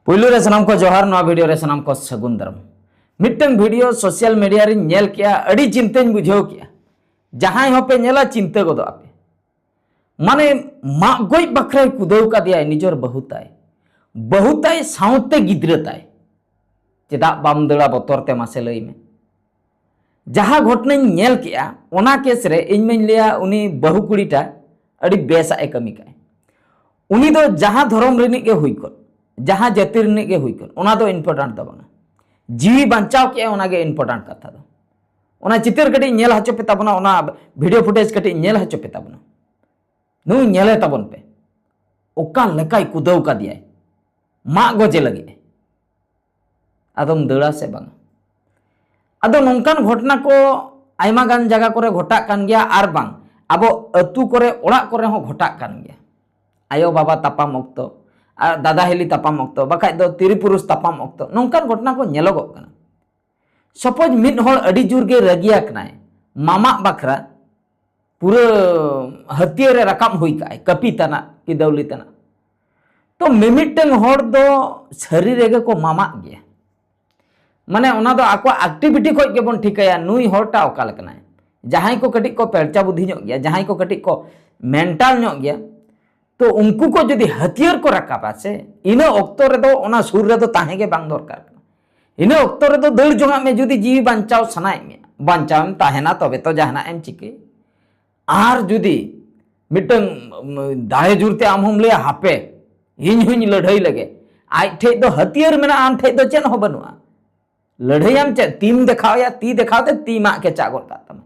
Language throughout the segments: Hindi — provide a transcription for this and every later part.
पुलू रे सनाम को जोहार नवा वीडियो रे सनाम को सगुन दरम मिट्टन वीडियो सोशल मीडिया रे नेल किया अड़ी चिंताñ बुझाव किया जहां होपे नेला चिंता गोदो आपे माने मा गोई बखरे कुदव का दिया निजर बहुताय साउते गिद्रताय चेदा बाम दड़ा बतरते मासे लई में जहां घटना नेल किया ओना केस रे इन में लिया उनी बहु कुड़ीटा अड़ी बेसा ए कमी काय उनी दो जहां धर्म रिनी के हुई को जहां जाति रिनी के हुई को ओना दो इम्पोर्टेंट दो बना जीवी बचाव के ओना गे इम्पोर्टेंट कथा दो ओना चित्र कटी नेल हचो पे तबना ओना वीडियो फुटेज कटी नेल हचो पे तबना नु नेले तबन पे ओका लेकाय कुदव का दिया मा गोजे लगे आदम दड़ा से बंग आदो नोंकान घटना को आयमा गान जगह करे घटा कान गया आर बांग आबो अतु करे ओड़ा करे हो घटा कान गया आयो बाबा तापाम ओक्तो और दादा हेली तापाम ओक्तो बाखाय दो तिरी पुरुष तापाम ओक्तो नोंकान घटना को नेलोगो कना सपोज मिड होड़ अडी जुर गे रगिया कनाय मामा बखरा पूरा हथियार रकाम हुई काय कपी तना कि दौली तना तो मिमिटंग होड़ दो शरीर रेगे को मामा गया माने ओना दो आको एक्टिविटी को गेबन ठिकाया नुई होटा ओका लकनाय जहां को कटी को पेलचा बुद्धि नो गया जहां को कटी को मेंटल नो गया तो उनको को जदि हथियार को रकाबा से इना ओक्तो रे दो ओना सुर रे दो ताहे गे बांग दरकार इना ओक्तो रे दो दड़ जोंगा में जदि जीवी बंचाव सनाय में बंचाव ताहेना तबे तो जहाना एम चिके आर जदि मिटंग दाहे जुरते आम हम ले हापे हिन हिन लड़ाई लगे आज ठे दो हथियार मेना आम ठे दो चेन हो बनुआ लड़ाई आम चे तीम दिखाओ या ती दिखाओते ती मा के चागोर का तम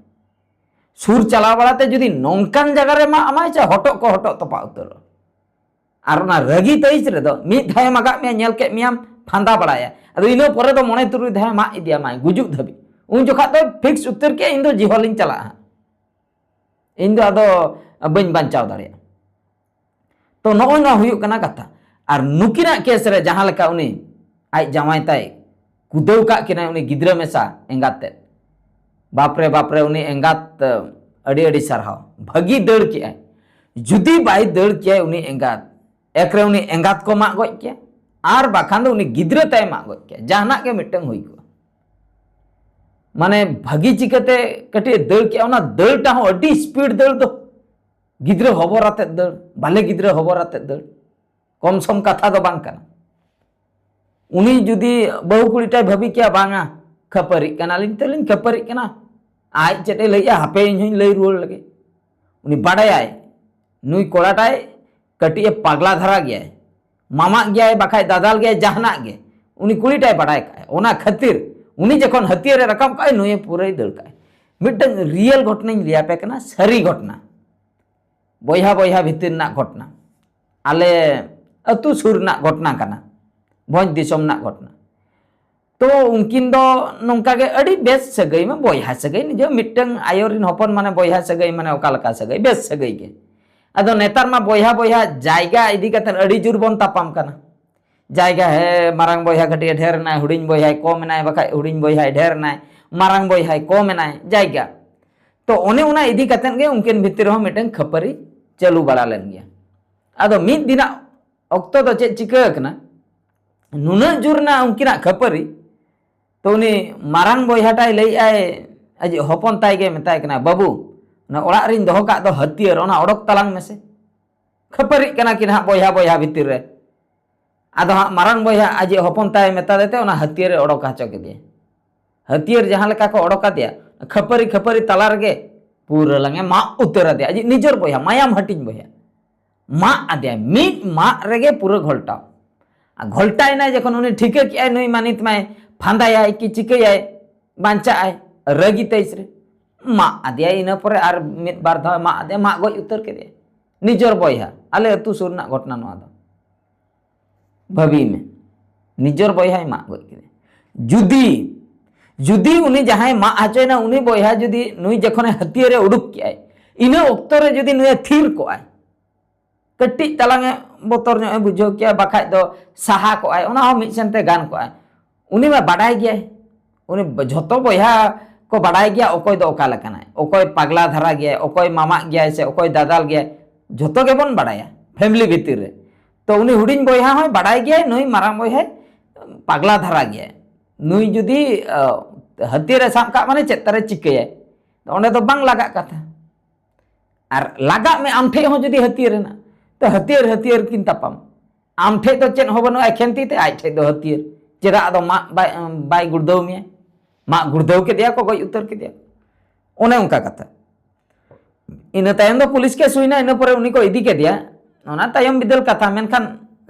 सुर चला बड़ाते जदि नौकान जगह रे मा आमाय चे हटो को हटो तो पा उतर आर ना रगी तईस रे दो मिद धाय मगा में नेल के मियाम फांदा बड़ाया अदो इनो परे दो मने तुरु धाय मा इदिया माय गुजुक धबी उन जोखा तो फिक्स उतर के इन दो जिहलिन चला इन दो अदो बइन बंचाव दाड़िया तो नोय ना हुयुक कना कथा आर नुकिना केस रे जहां लेका उनी आज जामाय ताय कुदव का किना उनी गिद्रा मेसा एंगाते बापरे उनी एंगात अड़ी अड़ी सरहाव भगी दड़ के जुदी बाय दड़ के उनी एंगात एकरे उनी एंगात को मा गoj के आर बाखान दो उनी गिद्रा ताय मा गoj के जहाना के मिटंग हुई को माने भगी चिकते कटी दड़ के ओना दड़टा हो अड़ी स्पीड दड़ दो गिद्रा हबराते दड़ बाले गिद्रा हबराते दड़ कम सम कथा दो बांग कना उनी जुदी बहु कुड़ीटा भाभी क्या बांगा खपरी कना लिन तलिन खपरी कना आज चेटे लइया हापे इन लई रुल लगे उनी बाड़ाय नुई कोड़ाटाय कटिए पागला धरा गया मामा गया बाखाय दादाल गया जहाना गे उनी कुड़ीटाय बाड़ाय का ओना खातिर उनी जखन हथियार रकम का नुई पूरे दड़ का मिटन रियल घटना लिया पे कना सरी घटना बोया बोया भितर ना घटना आले अतु सुर ना घटना कना भोज दिसम ना घटना तो उनकिन दो नोंका गे अड़ी बेस सगई में बोया सगई निजे मिटंग आयोरिन हपन माने बोया सगई माने ओका लका सगई बेस सगई गे अदो नेतार मा बोया जायगा इदी कतन अड़ी जुर बन तापाम कना जायगा है मारांग बोया कटी ढेर नाय हुडिन बोया कम नाय बखाय हुडिन बोया ढेर नाय मारांग बोया कम नाय जायगा तो ओने ओना इदी कतन गे उनकिन भितर हो मिटंग खपरी चालू बड़ा लेन गया अदो मिद दिना ऑक्तो दो चे चिका कना नुना जुरना उनकिना खपरी तो उनी मारांग बोयाटाय लई आय आज हपन ताय गे मेताय कना बाबू ना ओड़ा रिन दोहो का दो हथियार ओना ओडक तलांग में से खपरी कना कि ना बोया भितर रे आदो हा मारांग बोया आज हपन ताय मेता देते ओना हथियार ओडक हाचो के दिए हथियार जहां लेका को ओडका दिया खपरी तला रे पूरा लंगे मा उतर दिया आज निजर बोया मायाम हटिन बोया मा आदिया मिट मा रेगे पूरा घोलटाव घोलटाय ना जखन उनी ठिके के नुई मानित माय फांदाय कि चिकैय बांचाय रगी तईस रे मा आदिया इन परे आर मित बार धा मा आदिया मा गoj उतर के दे निजर बोया आले अतु सुरना घटना नो आदो भवी में निजर बोया मा गoj के जुदी उनी जहां मा आचय ना उनी बोया जुदी नुई जखन हथियार उडुक के इन ओक्तो रे जुदी नुई थीर को आय कटी तलांगे बोतर नो बुझो किया बाखाय दो साहा को आय ओना हो मिसेनते गान को आय उनी में बाडाय गया उनी झतो बोया को बाडाय गया ओकोय दो ओका लकनाय ओकोय पागला धरा गया ओकोय मामा गया से ओकोय दादाल गया झतो के बन बाडाया फैमिली भितर रे तो उनी हुडिंग बोयहा होय बाडाय गया नुई मारांग बोयहा पागला धरा गया नुई जुदी हथियार साब का माने चेक तारे चिकाय तो ओंडे तो बांग लागा कथा और लागा में आम ठे हो जुदी हथियार ना तो हथियार हथियार किन तापाम आम ठे तो चेक हो बनो एखेन तीते आय ठे दो हथियार चेदा दो मा बाय गुड़दव में मा गुड़दव के दिया को गई उत्तर के दिया ओने उनका कथा इन तायम दो पुलिस के सुइना इन परे उनी को इदी के दिया ओना तायम बिदल कथा मेनखान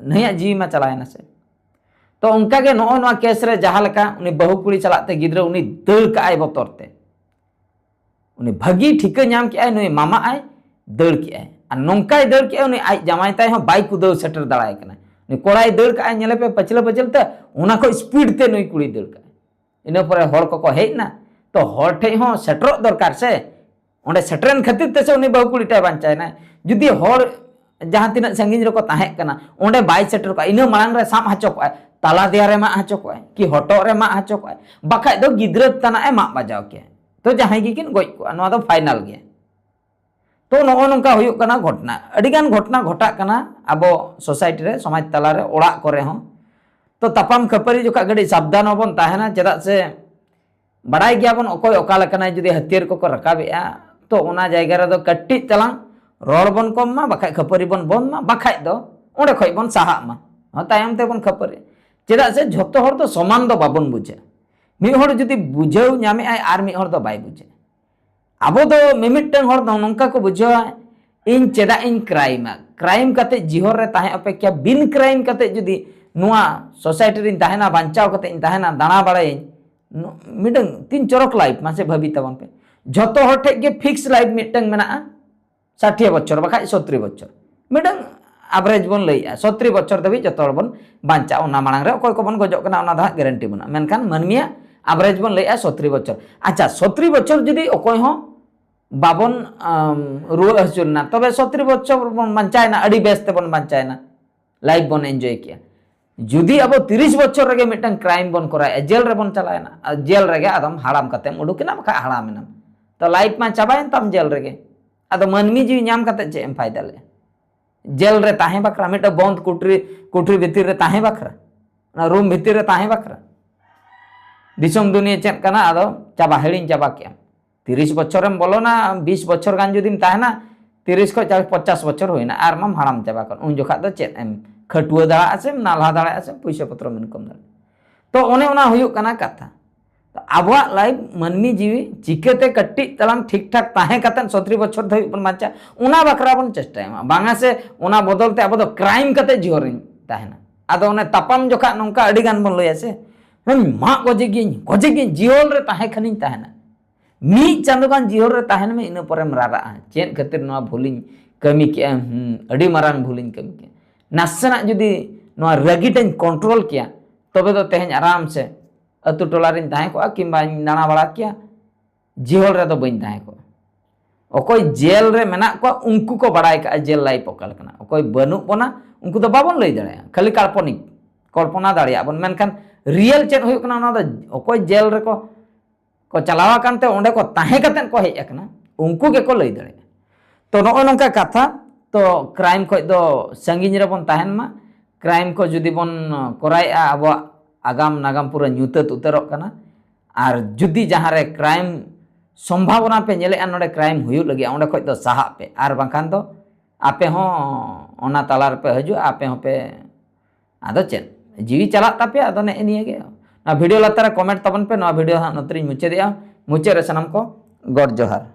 नया जीवी मा चलायना से तो उनका के नो नो केस रे जहां लका उनी बहु कुड़ी चलाते गिद्रा उनी दल का आय बतरते उनी भगी ठिका नाम के आय नुई मामा आय दल के आय आ नोंकाय दल के उनी आय जमाय ताय हो बाइक कुदो सेटर दाड़ाय कना नी कोड़ाय दल का आय नेले पे पचले पचलते उना को स्पीड ते नुई कुड़ी दल का इन परे हर को हेजना तो हर ठे हो सेटर दरकार से ओंडे सेटरन खातिर ते से उनी बहु कुड़ी टाय बांचाय ना जुदी हर जहां तिना संगिन रे को ताहे कना ओंडे बाय सेटर को इन मांग रे साम हाचो को ताला दिया रे मा हाचो को कि हटो रे मा हाचो को बाखाय दो गिद्रा तना ए मा बजाव के तो जहां गी किन गoj को नवा दो फाइनल गया तो नो नोंका हुयुक कना घटना अडिगान घटना घटा कना अबो सोसाइटी रे समाज तला रे ओड़ा करे हो तो तपाम खपरी जोका गडी सावधान होबन ताहेना चेदा से बड़ाई गया बन ओकोय ओका लकना जुदी हथियार को रकाबेआ तो ओना जायगा रे दो कट्टी तलांग रोड बन कम मा बाखाय खपरी बन बन मा बाखाय दो ओंडे खय बन साहा मा ह तायम ते बन खपरी चेदा से झोतो हर तो समान दो बाबन बुझे मी हर जुदी बुझाव नामे आय आर मी हर दो बाय बुझे आबो दो मिमिटन हर दो नंका को बुझावा इन चेदा इन क्राइम कते जिहर रे ताहे अपेक्षा बिन क्राइम कते जुदी नुआ सोसाइटी रिन ताहेना बांचाव कते इन ताहेना दाना बाड़ाय मिडंग तीन चरक लाइफ मासे भाबी तबन पे झोतो हर ठे के फिक्स लाइफ मिटंग मेना 60 बच्चर बाखाय 70 बच्चर मिडंग एवरेज बन लैया 70 बच्चर दबी जतो बन बांचा ओना मांग रे कोय को बन गजो कना ओना दा गारंटी बना मेनखान मनमिया एवरेज बन लैया 70 बच्चर अच्छा 70 बच्चर जुदी ओकोय हो बाबन रुआ हसुरना तबे 70 बच्चर बन बांचायना अडी बेस्ते बन बांचायना लाइफ बन एंजॉय किया जुदी अब 30 बच्चर रे मिटन क्राइम बन कराय जेल रे बन चलायना जेल रे आदम हाड़ाम कते उडुकना बखा हाड़ामेना तो लाइफ मा चाबायन तम जेल रे आदो मनमी जीवी नाम कते चे एम फायदा ले जेल रे ताहे बकरा मिट बंद कुटरी भितर रे ताहे बकरा ना रूम भितर रे ताहे बकरा दिसम दुनिया चेक कना आदो चाबा हेडिन चाबा के 30 बच्चर एम बोलो ना 20 बच्चर गान जुदीम ताहेना 30 को 50 बच्चर होइना आर माम हाड़ाम चाबा कन उन जोखा दो चेक एम खटुआ दाड़ा आसे नालहा दाड़ा आसे पैसा पत्र मिनकम दाड़ा तो ओने ओना हुयुक कना कथा तो आबवा लाइफ मनमी जीवी चिकेते कट्टी तलाम ठीक ठाक ताहे कतन 70 बच्चर धई बन बांचा उना बकरा बन चेष्टायमा बांगा से उना बदलते अब तो क्राइम कते जिहरिन ताहेना आदो ओने तापाम जोखा नोंका अडी गान बन लय आसे मा गजे गी जियोल रे ताहे खनिन ताहेना मी चांदोगान जियोल रे ताहेन में इन परेम रारा चेन खातिर नवा भूलिन कमी के अडी मारान भूलिन कमी के नासना जुदी नवा रगिटेन कंट्रोल किया तबे तो तेहन आराम से अतु टोला रिन ताहे को किंबा नाना बड़ा किया जिहोल रे तो बइन ताहे को ओकोय जेल रे मेना को उनको को बड़ाय का जेल लाइफ ओकल कना ओकोय बनु बना उनको तो बाबन लई दाड़े खाली काल्पनिक कल्पना दाड़िया बन मेनखान रियल चेन हुयुक कना ना दो ओकोय जेल रे को चलावा कानते ओंडे को ताहे कतेन को हेज अकना उनको के को लई दाड़े तो नो नोंका कथा तो क्राइम को दो संगिन रे बन ताहेन मा क्राइम को जुदी बन कराया अब आगाम नागाम पूरा ᱧᱩᱛᱟᱹᱛ उतरक कना और जुदी जहाँ रे क्राइम संभावना पे नेले नोडे क्राइम हुयु लगी ओंडे खoj दो साहा पे और बांखान दो आपे हो ओना तलार पे हजु आपे हो पे आदो चेन जीवी चला तापे आदो ने निये गे ना वीडियो लतारे कमेंट तबन पे ना वीडियो नतरी मुचे दिया मुचे रे सनम को गॉड जोहार।